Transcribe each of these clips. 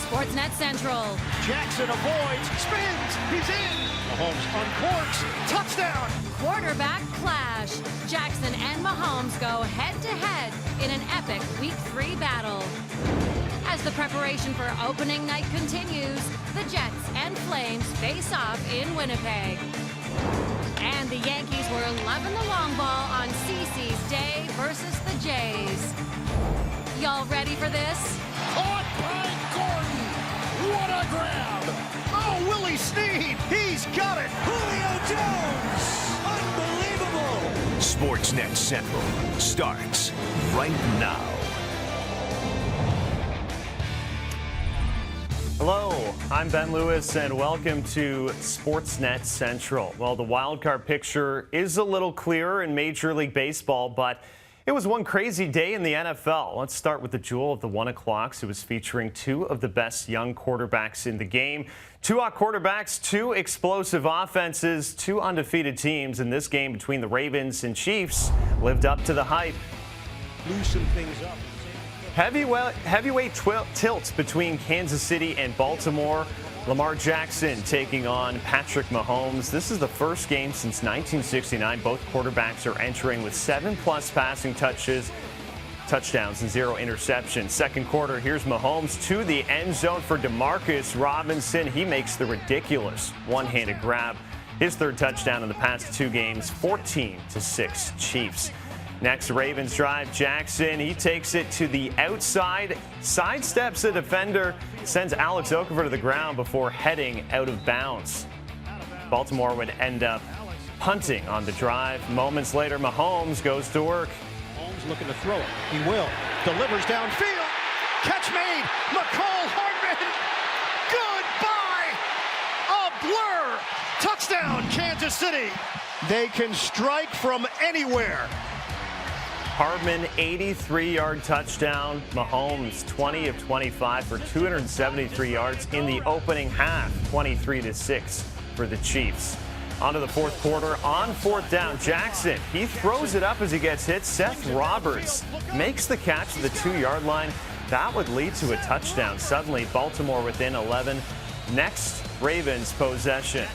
Sportsnet Central. Jackson avoids, spins, he's in. Mahomes uncorks, touchdown. Quarterback clash. Jackson and Mahomes go head-to-head in an epic Week 3 battle. As the preparation for opening night continues, the Jets and Flames face off in Winnipeg. And the Yankees were loving the long ball on CC's day versus the Jays. Y'all ready for this? Caught by Gordon. What a grab. Oh, Willie Snead. He's got it. Julio Jones. Unbelievable. Sportsnet Central starts right now. Hello, I'm Ben Lewis, and welcome to Sportsnet Central. Well, the wildcard picture is a little clearer in Major League Baseball, but it was one crazy day in the NFL. Let's start with the jewel of the 1 o'clocks. It was featuring two of the best young quarterbacks in the game. Two hot quarterbacks, two explosive offenses, two undefeated teams. In this game between the Ravens and Chiefs lived up to the hype. Loosen things up. Heavyweight tilts between Kansas City and Baltimore. Lamar Jackson taking on Patrick Mahomes. This is the first game since 1969. Both quarterbacks are entering with 7+ passing touchdowns and 0 interceptions. Second quarter, here's Mahomes to the end zone for Demarcus Robinson. He makes the ridiculous one-handed grab. His third touchdown in the past 2 games, 14-6 Chiefs. Next, Ravens drive. Jackson, he takes it to the outside, sidesteps a defender, sends Alex Okafor to the ground before heading out of bounds. Baltimore would end up punting on the drive. Moments later, Mahomes goes to work. Mahomes looking to throw it. He will. Delivers downfield. Catch made. McCall Hardman. Goodbye. A blur. Touchdown, Kansas City. They can strike from anywhere. Hardman, 83-yard touchdown. Mahomes, 20 of 25 for 273 yards in the opening half, 23-6 for the Chiefs. On to the fourth quarter. On fourth down, Jackson, he throws it up as he gets hit. Seth Roberts makes the catch to the 2-yard line. That would lead to a touchdown. Suddenly, Baltimore within 11. Next, Ravens possession.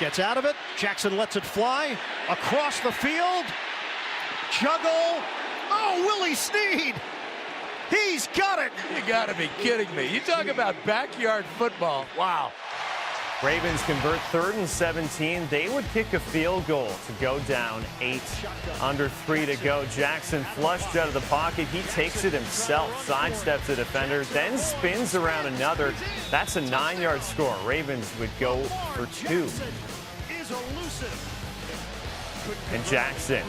Gets out of it. Jackson lets it fly. Across the field. Juggle. Oh, Willie Snead. He's got it. You got to be kidding me. You talk about backyard football. Wow. Ravens convert 3rd and 17. They would kick a field goal to go down 8. Under 3 to go. Jackson flushed out of the pocket. He takes it himself, sidesteps a defender, then spins around another. That's a 9-yard score. Ravens would go for 2. And Jackson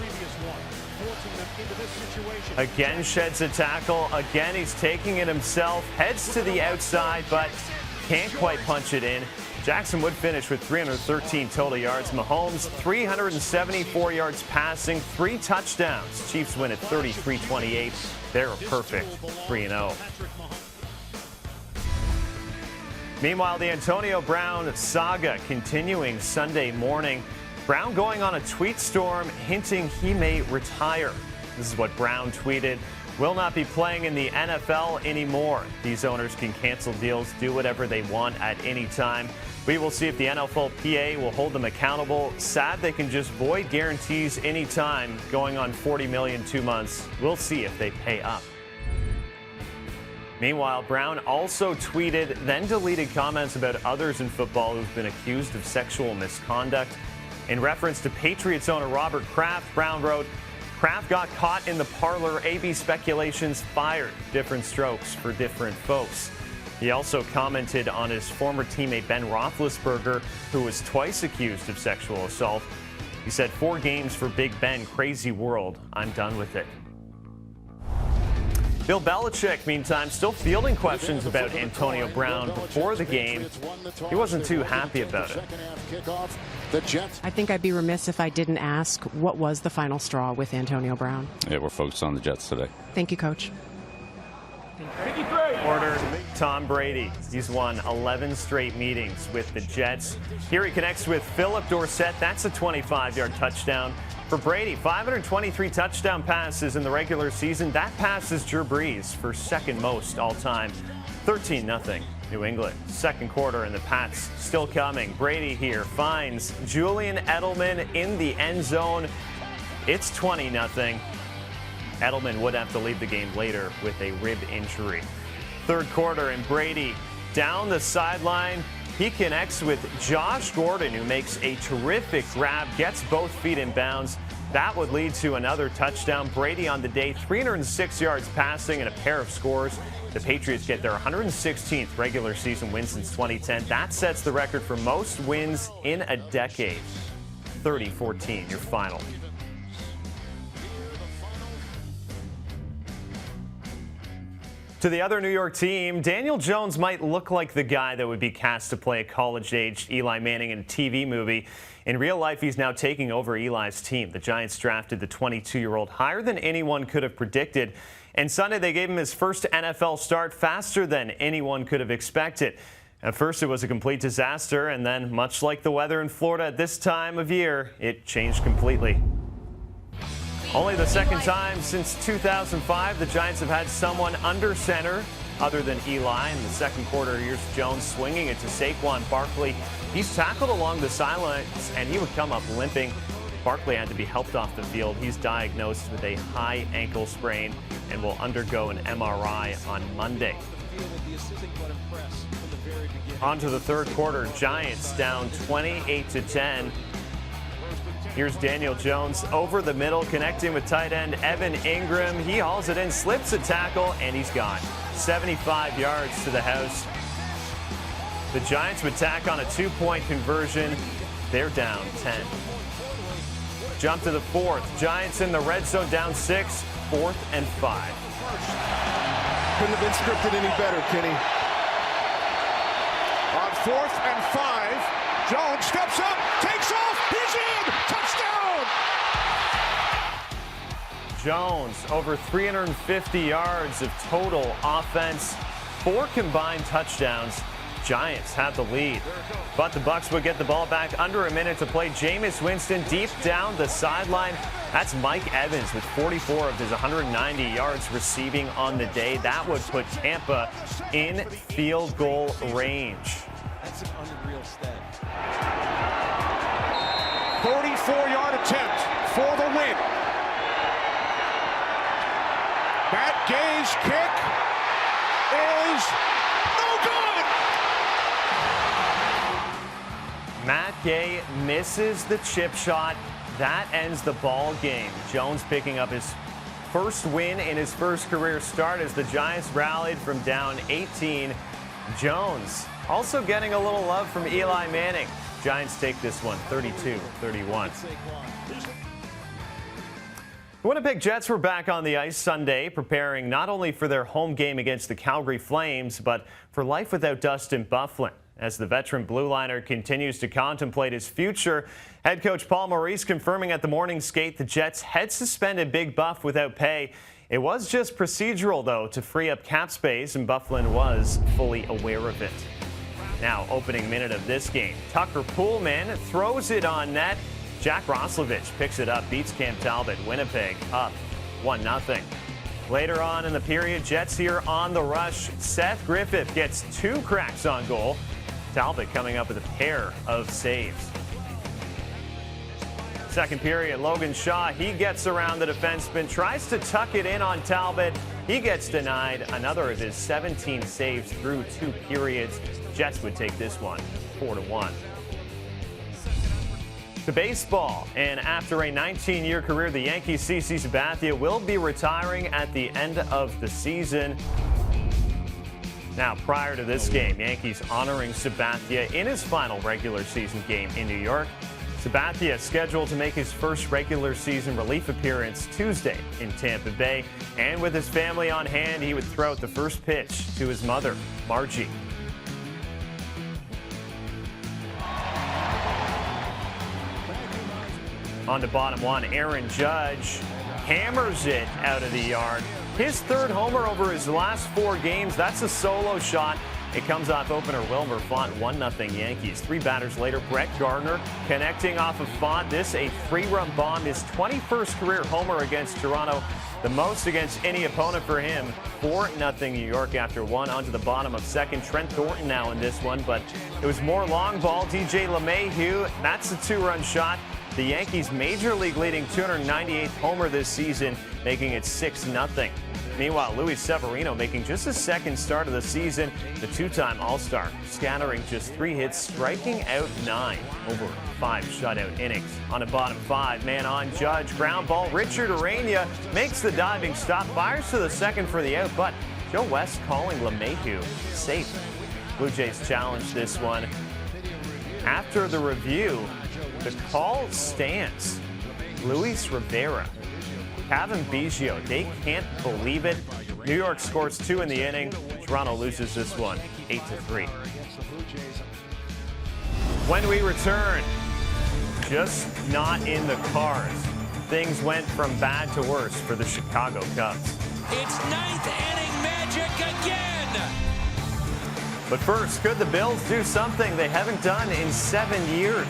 again sheds a tackle. Again, he's taking it himself. Heads to the outside, but can't quite punch it in. Jackson would finish with 313 total yards. Mahomes, 374 yards passing, 3 touchdowns. Chiefs win at 33-28. They're a perfect 3-0. Meanwhile, the Antonio Brown saga continuing Sunday morning. Brown going on a tweet storm hinting he may retire. This is what Brown tweeted. Will not be playing in the NFL anymore. These owners can cancel deals, do whatever they want at any time. We will see if the NFLPA will hold them accountable. Sad they can just void guarantees anytime, going on $40 million 2 months. We'll see if they pay up. Meanwhile, Brown also tweeted, then deleted comments about others in football who've been accused of sexual misconduct. In reference to Patriots owner Robert Kraft, Brown wrote, Kraft got caught in the parlor, AB speculations fired. Different strokes for different folks. He also commented on his former teammate Ben Roethlisberger, who was twice accused of sexual assault. He said, 4 games for Big Ben, crazy world. I'm done with it. Bill Belichick, meantime, still fielding questions about Antonio Brown before the game. He wasn't too happy about it. I think I'd be remiss if I didn't ask, what was the final straw with Antonio Brown? Yeah, we're focused on the Jets today. Thank you, Coach. Order Tom Brady. He's won 11 straight meetings with the Jets. Here he connects with Philip Dorsett. That's a 25-yard touchdown. For Brady, 523 touchdown passes in the regular season. That passes Drew Brees for second most all time. 13-0 New England. Second quarter and the Pats still coming. Brady here finds Julian Edelman in the end zone. It's 20-0. Edelman would have to leave the game later with a rib injury. Third quarter and Brady down the sideline. He connects with Josh Gordon, who makes a terrific grab, gets both feet in bounds. That would lead to another touchdown. Brady on the day, 306 yards passing and a pair of scores. The Patriots get their 116th regular season win since 2010. That sets the record for most wins in a decade. 30-14, your final. To the other New York team, Daniel Jones might look like the guy that would be cast to play a college-aged Eli Manning in a TV movie. In real life, he's now taking over Eli's team. The Giants drafted the 22-year-old higher than anyone could have predicted. And Sunday, they gave him his first NFL start faster than anyone could have expected. At first, it was a complete disaster, and then, much like the weather in Florida at this time of year, it changed completely. Only the second time since 2005 the Giants have had someone under center other than Eli. In the second quarter, here's Jones swinging it to Saquon Barkley. He's tackled along the sidelines, and he would come up limping. Barkley had to be helped off the field. He's diagnosed with a high ankle sprain and will undergo an MRI on Monday. On to the third quarter. Giants down 28-10. Here's Daniel Jones over the middle, connecting with tight end Evan Ingram. He hauls it in, slips a tackle, and he's gone. 75 yards to the house. The Giants would tack on a two-point conversion. They're down 10. Jump to the fourth. Giants in the red zone, down 6, 4th and 5. Couldn't have been scripted any better, Kenny. On 4th and 5, Jones steps up, takes off, he's in! Touchdown! Jones, over 350 yards of total offense, 4 combined touchdowns. Giants have the lead, but the Bucs would get the ball back under a minute to play. Jameis Winston deep down the sideline. That's Mike Evans with 44 of his 190 yards receiving on the day. That would put Tampa in field goal range. That's an unreal stat. 34-yard attempt for the win. Matt Gay's kick is no good. Matt Gay misses the chip shot. That ends the ball game. Jones picking up his first win in his first career start as the Giants rallied from down 18. Jones also getting a little love from Eli Manning. Giants take this one 32-31. The Winnipeg Jets were back on the ice Sunday, preparing not only for their home game against the Calgary Flames, but for life without Dustin Byfuglien. As the veteran blue liner continues to contemplate his future, head coach Paul Maurice confirming at the morning skate the Jets had suspended Big Buff without pay. It was just procedural, though, to free up cap space, and Byfuglien was fully aware of it. Now, opening minute of this game, Tucker Poolman throws it on net. Jack Roslovich picks it up, beats Cam Talbot. Winnipeg up 1-0. Later on in the period, Jets here on the rush. Seth Griffith gets 2 cracks on goal. Talbot coming up with a pair of saves. Second period, Logan Shaw, he gets around the defenseman, tries to tuck it in on Talbot. He gets denied. Another of his 17 saves through 2 periods. Jets would take this one 4-1. To baseball, and after a 19-year career, the Yankees' CC Sabathia will be retiring at the end of the season. Now, prior to this game, Yankees honoring Sabathia in his final regular season game in New York. Sabathia scheduled to make his first regular season relief appearance Tuesday in Tampa Bay. And with his family on hand, he would throw out the first pitch to his mother, Margie. On to bottom one, Aaron Judge hammers it out of the yard. His third homer over his last 4 games. That's a solo shot. It comes off opener Wilmer Font, 1-0 Yankees. 3 batters later, Brett Gardner connecting off of Font. This a 3-run bomb, his 21st career homer against Toronto, the most against any opponent for him. 4-0 New York after 1. Onto the bottom of second. Trent Thornton now in this one, but it was more long ball. DJ LeMahieu, that's a 2-run shot. The Yankees' major league leading 298th homer this season, making it 6-0. Meanwhile, Luis Severino making just his second start of the season, the 2-time All-Star, scattering just 3 hits, striking out 9 over 5 shutout innings. On a bottom 5, man on Judge, ground ball. Richard Urania makes the diving stop, fires to the second for the out, but Joe West calling LeMahieu safe. Blue Jays challenge this one. After the review, the call stands. Luis Rivera, Kevin Biggio, they can't believe it. New York scores 2 in the inning. Toronto loses this one 8-3. When we return, just not in the cards. Things went from bad to worse for the Chicago Cubs. It's 9th inning magic again. But first, could the Bills do something they haven't done in 7 years?